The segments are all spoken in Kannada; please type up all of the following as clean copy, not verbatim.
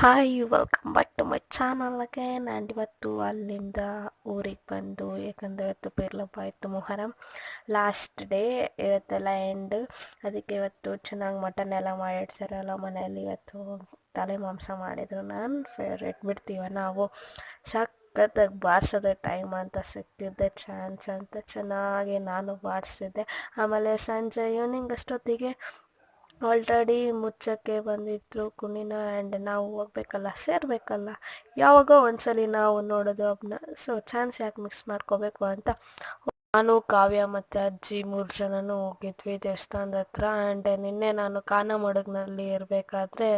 Hi welcome back to my channel again. And ಇವತ್ತು ಅಲ್ಲಿಂದ ಊರಿಗೆ ಬಂದು, ಯಾಕಂದರೆ ಇವತ್ತು ಪೀರ್ಲಪ್ಪ ಇತ್ತು, ಮೊಹರಂ ಲಾಸ್ಟ್ ಡೇ ಇವತ್ತೆಲ್ಲ ಎಂಡ್. ಅದಕ್ಕೆ ಇವತ್ತು ಚೆನ್ನಾಗಿ ಮಟನ್ ಎಲ್ಲ ಮಾಡಿಡ್ಸಾರಲ್ಲ ಮನೆಯಲ್ಲಿ. ಇವತ್ತು ತಲೆ ಮಾಂಸ ಮಾಡಿದರು. ನನ್ನ ಫೇವ್ರೇಟ್ ಬಿಡ್ತೀವ ನಾವು. ಸಖತ್ತಾಗಿ ಬಾರಿಸೋದೇ ಟೈಮ್ ಅಂತ ಸಿಕ್ತಿದ್ದೆ, ಚಾನ್ಸ್ ಅಂತ ಚೆನ್ನಾಗಿ ನಾನು ಬಾರಿಸ್ತಿದ್ದೆ. ಆಮೇಲೆ ಸಂಜೆ ಈವ್ನಿಂಗ್ ಅಷ್ಟೊತ್ತಿಗೆ ಆಲ್ರೆಡಿ ಮುಚ್ಚಕ್ಕೆ ಬಂದಿದ್ರು ಕುಣಿನ. ಆ್ಯಂಡ್ ನಾವು ಹೋಗ್ಬೇಕಲ್ಲ, ಸೇರಬೇಕಲ್ಲ, ಯಾವಾಗೋ ಒಂದ್ಸಲಿ ನಾವು ನೋಡೋದು ಹಬ್ಬನ. ಸೊ ಚಾನ್ಸ್ ಯಾಕೆ ಮಿಕ್ಸ್ ಮಾಡ್ಕೋಬೇಕು ಅಂತ ನಾನು, ಕಾವ್ಯ ಮತ್ತು ಅಜ್ಜಿ 3 ಜನನೂ ಹೋಗಿದ್ವಿ ದೇವಸ್ಥಾನದ ಹತ್ರ. ಆ್ಯಂಡ್ ನಿನ್ನೆ ನಾನು ಕಾನಮಡುಗಿನಲ್ಲಿ ಇರಬೇಕಾದ್ರೆ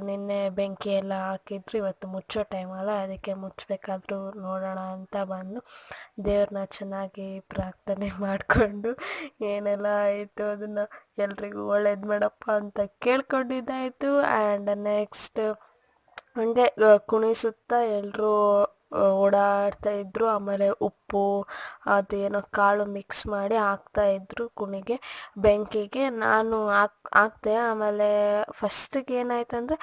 ನಿನ್ನೆ ಬೆಂಕಿ ಎಲ್ಲ ಹಾಕಿದ್ರು. ಇವತ್ತು ಮುಚ್ಚೋ ಟೈಮ್ ಅಲ್ಲ, ಅದಕ್ಕೆ ಮುಚ್ಚಬೇಕಾದ್ರೂ ನೋಡೋಣ ಅಂತ ಬಂದು ದೇವ್ರನ್ನ ಚೆನ್ನಾಗಿ ಪ್ರಾರ್ಥನೆ ಮಾಡಿಕೊಂಡು ಏನೆಲ್ಲ ಆಯಿತು ಅದನ್ನು ಎಲ್ರಿಗೂ ಒಳ್ಳೇದು ಮಾಡಪ್ಪ ಅಂತ ಕೇಳ್ಕೊಂಡಿದ್ದಾಯಿತು. ಆ್ಯಂಡ್ ನೆಕ್ಸ್ಟ್ ಹಂಗೆ ಕುಣಿಸುತ್ತಾ ಎಲ್ಲರೂ ಓಡಾಡ್ತಾಯಿದ್ರು. ಆಮೇಲೆ ಉಪ್ಪು ಅದೇನೋ ಕಾಳು ಮಿಕ್ಸ್ ಮಾಡಿ ಹಾಕ್ತಾಯಿದ್ರು ಕುಣಿಗೆ, ಬೆಂಕಿಗೆ. ನಾನು ಹಾಕ್ದೆ. ಆಮೇಲೆ ಫಸ್ಟಿಗೆ ಏನಾಯ್ತಂದರೆ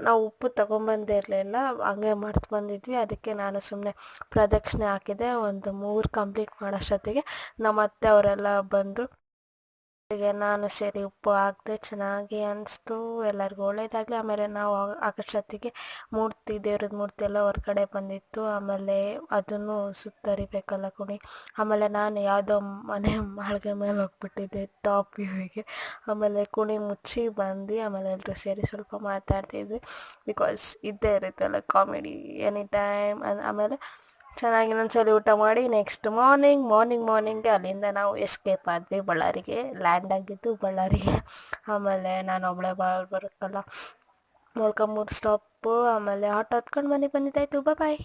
ನಾವು ಉಪ್ಪು ತೊಗೊಂಬಂದೇ ಇರಲಿಲ್ಲ, ಹಂಗೆ ಮರ್ತು ಬಂದಿದ್ವಿ. ಅದಕ್ಕೆ ನಾನು ಸುಮ್ಮನೆ ಪ್ರದಕ್ಷಿಣೆ ಹಾಕಿದೆ. ಒಂದು 3 ಕಂಪ್ಲೀಟ್ ಮಾಡೋಷ್ಟೊತ್ತಿಗೆ ನಮ್ಮ ಅತ್ತೆ ಅವರೆಲ್ಲ ಬಂದರು. ನಾನು ಸೇರಿ ಉಪ್ಪು ಹಾಕಿದೆ, ಚೆನ್ನಾಗಿ ಅನಿಸ್ತು, ಎಲ್ಲರಿಗೂ ಒಳ್ಳೇದಾಗಲಿ. ಆಮೇಲೆ ನಾವು ಆಗೋಷ್ಟೊತ್ತಿಗೆ ದೇವ್ರದ್ದು ಮೂರ್ತಿ ಎಲ್ಲ ಹೊರ್ಗಡೆ ಬಂದಿತ್ತು. ಆಮೇಲೆ ಅದನ್ನು ಸುತ್ತರಿಬೇಕಲ್ಲ ಕುಣಿ. ಆಮೇಲೆ ನಾನು ಯಾವುದೋ ಮನೆ ಮಾಳಿಗೆ ಮೇಲೆ ಹೋಗ್ಬಿಟ್ಟಿದ್ದೆ ಟಾಪ್ ವ್ಯೂವಿಗೆ. ಆಮೇಲೆ ಕುಣಿ ಮುಚ್ಚಿ ಬಂದು ಆಮೇಲೆ ಎಲ್ಲರೂ ಸೇರಿ ಸ್ವಲ್ಪ ಮಾತಾಡ್ತಿದ್ವಿ. ಬಿಕಾಸ್ ಇದ್ದೇ ಇರುತ್ತಲ್ಲ ಕಾಮಿಡಿ ಎನಿ ಟೈಮ್. ಆಮೇಲೆ ಚೆನ್ನಾಗಿ ಇನ್ನೊಂದ್ಸಲಿ ಊಟ ಮಾಡಿ ನೆಕ್ಸ್ಟ್ ಮಾರ್ನಿಂಗ್ಗೆ ಅಲ್ಲಿಂದ ನಾವು ಎಸ್ಕೇಪ್ ಆದ್ವಿ. ಬಳ್ಳಾರಿಗೆ ಲ್ಯಾಂಡ್ ಆಗಿದ್ದು ಬಳ್ಳಾರಿಗೆ. ಆಮೇಲೆ ನಾನು ಒಬ್ಬಳೇ ಬರುತ್ತಲ್ಲ, 3 ಸ್ಟಾಪು. ಆಮೇಲೆ ಆಟೋ ಹತ್ಕೊಂಡು ಮನೆಗೆ ಬಂದಿದ್ದಾಯಿತು. ಬಾಯ್.